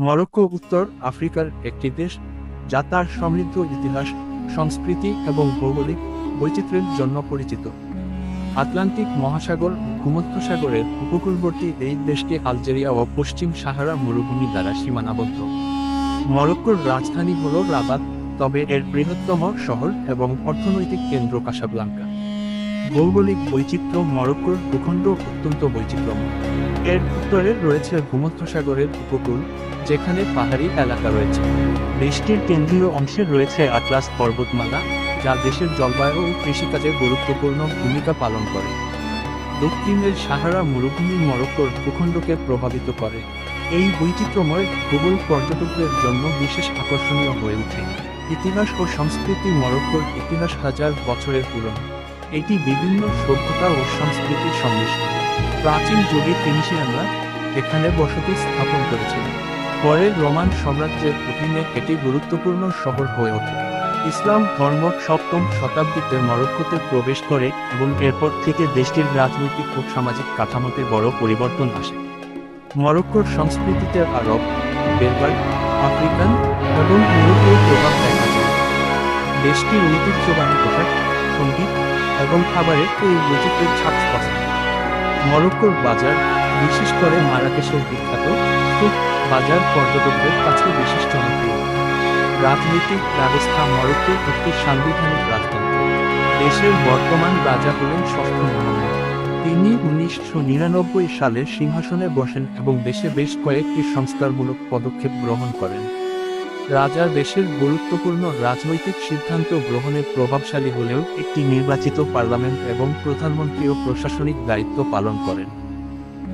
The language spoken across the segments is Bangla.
মরক্কো উত্তর আফ্রিকার একটি দেশ, যা তার সমৃদ্ধ ইতিহাস, সংস্কৃতি এবং ভৌগোলিক বৈচিত্র্যের জন্য পরিচিত। আটলান্টিক মহাসাগর ও ভূমধ্যসাগরের উপকূলবর্তী এই দেশটি আলজেরিয়া ও পশ্চিম সাহারা মরুভূমি দ্বারা সীমানাবদ্ধ। মরক্কোর রাজধানী হল রাবাত, তবে এর বৃহত্তম শহর এবং অর্থনৈতিক কেন্দ্র কাসাব্লাঙ্কা। ভৌগোলিক বৈচিত্র্য মরক্কোর ভূখণ্ড অত্যন্ত বৈচিত্র্যময়। এর উত্তরে রয়েছে ভূমধ্যসাগরের উপকূল, যেখানে পাহাড়ি এলাকা রয়েছে। দেশটির কেন্দ্রীয় অংশে রয়েছে আটলাস পর্বতমালা, যা দেশের জলবায়ু ও কৃষিকাজে গুরুত্বপূর্ণ ভূমিকা পালন করে। দক্ষিণের সাহারা মরুভূমি মরক্কোর ভূখণ্ডকে প্রভাবিত করে। এই বৈচিত্র্যময় ভূগোল পর্যটকদের জন্য বিশেষ আকর্ষণীয় হয়ে ওঠে। ইতিহাস ও সংস্কৃতি মরক্কোর ইতিহাস হাজার বছরের পুরনো। এটি বিভিন্ন সভ্যতা ও সংস্কৃতির সংমিশ্রণ। প্রাচীন যুগে ফিনিশিয়ানরা এখানে বসতি স্থাপন করেছিল। পরে রোমান সাম্রাজ্যের অধীনে এটি গুরুত্বপূর্ণ শহর হয়ে ওঠে। ইসলাম ধর্ম সপ্তম শতাব্দীতে মরক্কোতে প্রবেশ করে এবং এরপর থেকে দেশটির রাজনৈতিক ও সামাজিক কাঠামোতে বড় পরিবর্তন আসে। মরক্কোর সংস্কৃতিতে আরব, বেরবার, আফ্রিকান এবং ইউরোপীয় প্রভাব দেখা যায়। দেশটির ঐতিহ্যবাহী পোশাক, সঙ্গীত এবং খাবারের এই বৈচিত্র্যের ছাপ স্পষ্ট। মরক্কোর বাজার, বিশেষ করে মারাকেশের বিখ্যাত সুক বাজার পর্যটকদের কাছে বিশেষ জনপ্রিয়। রাজনৈতিক ব্যবস্থা মরক্কোর একটি সাংবিধানিক রাজতন্ত্র। দেশের বর্তমান রাজা হলেন ষষ্ঠ মোহাম্মদ। তিনি 1999 সালে সিংহাসনে বসেন এবং দেশে বেশ কয়েকটি সংস্কারমূলক পদক্ষেপ গ্রহণ করেন। রাজা দেশের গুরুত্বপূর্ণ রাজনৈতিক সিদ্ধান্ত গ্রহণে প্রভাবশালী হলেও একটি নির্বাচিত পার্লামেন্ট এবং প্রধানমন্ত্রীও প্রশাসনিক দায়িত্ব পালন করেন।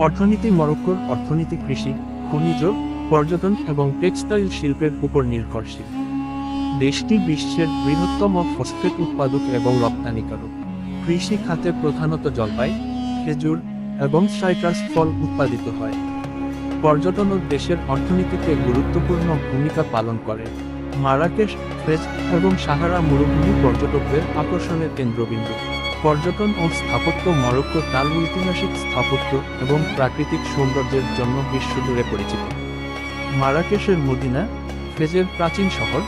অর্থনীতি মরক্কোর অর্থনীতি কৃষি, খনিজ, পর্যটন এবং টেক্সটাইল শিল্পের উপর নির্ভরশীল। দেশটি বিশ্বের বৃহত্তম ফসফেট উৎপাদক এবং রপ্তানিকারক। কৃষি খাতে প্রধানত জলপাই, খেজুর এবং সাইট্রাস ফল উৎপাদিত হয়। পর্যটনও দেশের অর্থনীতিতে গুরুত্বপূর্ণ ভূমিকা পালন করে। মারাকেশ, ফেজ এবং সাহারা মরুভূমি পর্যটকদের আকর্ষণের কেন্দ্রবিন্দু। পর্যটন ও স্থাপত্য মরক্কো তার ঐতিহাসিক স্থাপত্য এবং প্রাকৃতিক সৌন্দর্যের জন্য বিশ্বজুড়ে পরিচিত। মারাকেশের মদিনা, ফেজের প্রাচীন শহর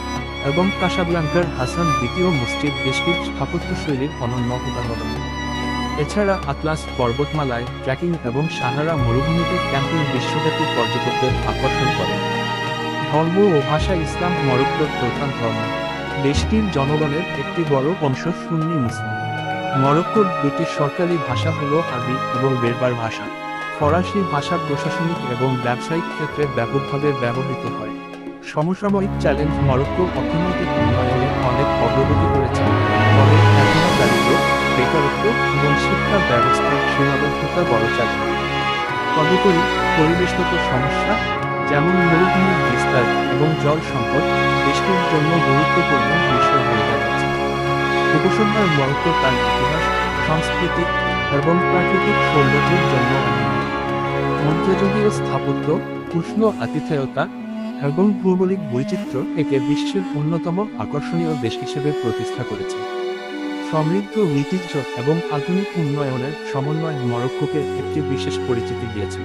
এবং কাসাব্লাঙ্কার হাসান দ্বিতীয় মসজিদ দেশটির স্থাপত্যশৈলীর অনন্য উদাহরণ। এছাড়া আটলাস পর্বতমালায় ট্রেকিং এবং সাহারা মরুভূমিতে ক্যাম্পিং বিশ্বব্যাপী পর্যটকদের আকর্ষণ করে। ধর্ম ও ভাষা ইসলাম মরক্কোর প্রধান ধর্ম। দেশটির জনগণের একটি বড় অংশ সুন্নি মুসলিম। মরক্কোর দুটি সরকারি ভাষা হল আরবি এবং বেরবার ভাষা। ফরাসি ভাষা প্রশাসনিক এবং ব্যবসায়িক ক্ষেত্রে ব্যাপকভাবে ব্যবহৃত হয়। সমসাময়িক চ্যালেঞ্জ মরক্কো অর্থনৈতিক উন্নয়নে অনেক অগ্রগতি করেছে, তবে এখনও দারিদ্র্য, বেকারত্ব এবং শিক্ষা ব্যবস্থার সীমাবদ্ধতা বড় চ্যালেঞ্জ। তদুপরি পরিবেশগত সমস্যা, যেমন মরুভূমির বিস্তার এবং জল সংকট, দেশটির জন্য গুরুত্বপূর্ণ বিষয় হয়ে দাঁড়িয়েছে। উপসংহার মরক্কো তার ইতিহাস, সংস্কৃতি এবং প্রাকৃতিক সৌন্দর্যের জন্য অনন্য। মধ্যযুগীয় স্থাপত্য, উষ্ণ আতিথেয়তা এবং ভৌগোলিক বৈচিত্র্য একে বিশ্বের অন্যতম আকর্ষণীয় দেশ হিসেবে প্রতিষ্ঠা করেছে। সমৃদ্ধ ঐতিহ্য এবং আধুনিক উন্নয়নের সমন্বয় মরক্কোকে একটি বিশেষ পরিচিতি দিয়েছে।